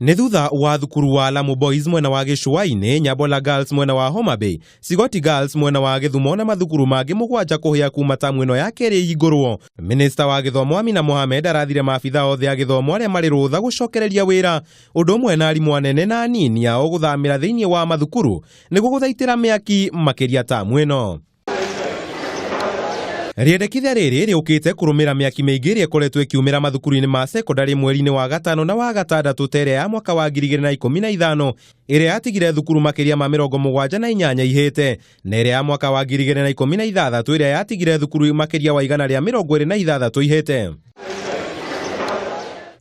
Nĩ thutha wa thukuru wa Alamu Boys mwena wa Gĩcũa-inĩ, Nyabola Girls mwena wa Homa Bay, Sigoti Girls mwena wa Githomo na mathukuru mangĩ mũgwanja kũhĩa kuma tamu ĩno ya keeri igũrũo. Minista wa Githomo Amina Mohamed arathire maabitha othe a Githomo arĩa marĩ rũtha gũcokereria wĩra ũndũ ũmwe na arimu anene na anini ao guthamira thĩinĩ wa mathukuru nĩguo gũthaitĩra mĩaki makĩria tamu ĩno. Riendekithia rĩrĩ rĩũkĩte kũrũmĩra mĩaki mĩingĩ ĩrĩa ĩkoretwo ĩkiumĩra mathukuru-inĩ ma secondary mweri-inĩ wa gatano na wa gatandatũ tere ya mwaka wa 2015 ĩrĩa yatigire thukuru makĩria ma 78 ihĩte, na ĩrĩa ya mwaka wa 2016 ĩrĩa yatigire thukuru makĩria wa 126 ihĩte.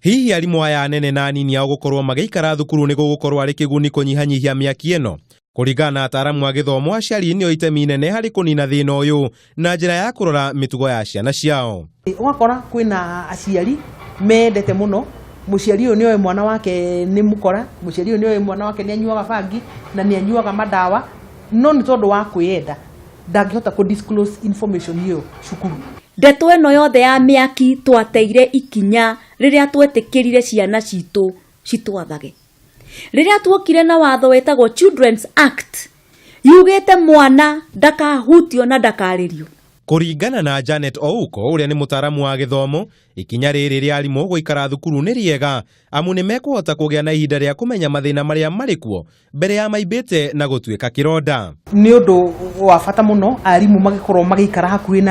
Hihi arimu aya anene na anini ao gũkorwo magĩikara thukuru nĩ gũgũkorwo arĩ kĩguni kũnyihanyihia mĩaki ĩno. Kuringana na Ataaramu a githomo, Aciari nĩo itemi inene harĩ kũnina thĩna ũyũ na njĩra ya kũrora mitugo ya ciana ciao. Ũgakora kwĩna aciari mendete mũno, mũciari ũyũ nĩoĩ mwana wake nĩ mũkora, mũciari ũyũ nĩoĩ mwana wake nĩ anyuaga bangi na nĩ anyuaga madawa, no nĩ tondũ wa kwĩenda ndangĩhota ku disclose information ĩyo cukuru. Ndeto ĩno yothe ya mĩaki twateire ikinya rĩrĩa twetĩkĩrire ciana citũ citwathage. Rĩrĩa tuokire na watho wetagwo Children's Act, yugĩte mwana ndakahutio na ndakarĩrio. Kuringana na Janet Ouko ũrĩa nĩ mũtaaramu wa githomo, ikinya rĩrĩ rĩa arimu gũikara thukuru nĩ rĩega amu nĩ mekũhota kũgĩa na ihinda rĩa kũmenya mathĩna marĩa marĩ kuo mbere ya maimbĩte na gũtuĩka kĩronda. Nĩ ũndũ wa bata mũno arimu magĩkorwo magĩikara hakuhĩ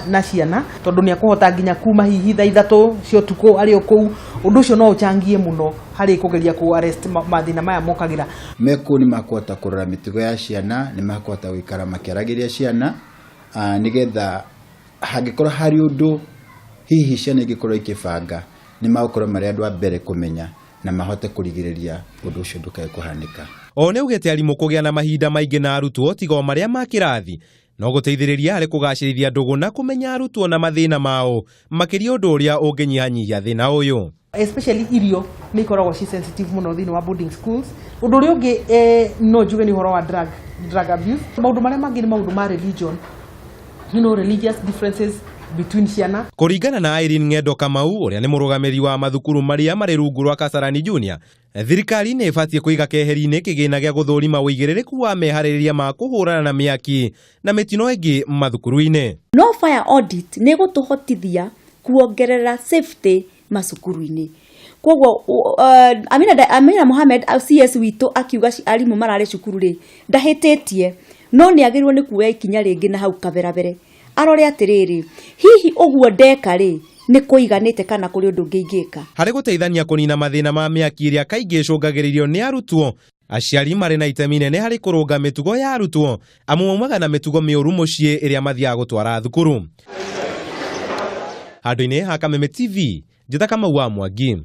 na ciana, tondũ nĩ akũhota nginya kuma hihi thaa 3 cia ũtukũ arĩ o kũu. Ũndũ ũcio no ũchangie mũno harĩ kũgeria ku arrest mathĩna maya mokagĩra. Mekũ nĩ makũhota kũrora mitugo ya ciana, nĩ makũhota gũikara makĩaragĩria ciana nigetha hangĩkorwo harĩ ũndũ hihi ciana ingĩkorwo ikĩbanga nĩ magũkorwo marĩ andũ a mbere kũmenya na mahote kũrigĩrĩria ũndũ ũcio ndũkae kũhanĩka. O nĩ ugĩte arimu kũgĩa na mahinda maingĩ na arutwo tigo marĩa ma kĩrathi no gũteithĩrĩria harĩ kũgacĩrithia ndũgũ na kũmenya arutwo na mathĩna mao makĩria ũndũ ũrĩa ũngĩnyihanyihia thĩna ũyũ. Especially irio nĩ ikoragwo ci sensitive mũno thĩinĩ wa boarding schools. Ũndũ ũrĩa ũngĩ no njuge nĩ ũhoro wa drug abuse. Maũndũ marĩa mangĩ nĩ maũndũ ma religion. Religious differences between ciana. Kuringana na Irene Ng'endo Kamau ũrĩa nĩ mũrũgamĩrĩri wa mathukuru marĩa marĩ rungu rwa Kasarani Junior, thirikari nĩ ĩbatiĩ kũiga keheri-inĩ kĩgĩna gĩa gũthũrima ũigĩrĩrĩku wa meharĩrĩria ma kũhũrana na mĩaki na mitino ĩngĩ mathukuru-inĩ. No fire audit nĩ gũtũhotithia kuongerera safety macukuru-inĩ. Koguo Amina Mohamed CS witũ akiuga arimu mararĩ cukuru rĩ ndahĩtĩtie, no nĩ agĩrĩirwo nĩ kuoya ikinya rĩngĩ na hau kaberabere arore atĩrĩrĩ hihi ũguo ndeka rĩ nĩ kũiganĩte kana kũrĩ ũndũ ũngĩ ingĩka harĩ gũteithania kũnina mathĩna ma mĩaki ĩrĩa kaingĩ ĩcũngagĩrĩrio nĩ arutwo. Aciari marĩ na itemi inene harĩ kũrũnga mitugo ya arutwo amu maumaga na mitugo mĩũru mũciĩ ĩrĩa mathiaga gũtwara thukuru. Handũ-inĩ ha Kameme TV, njĩta Kamau wa Mwaki.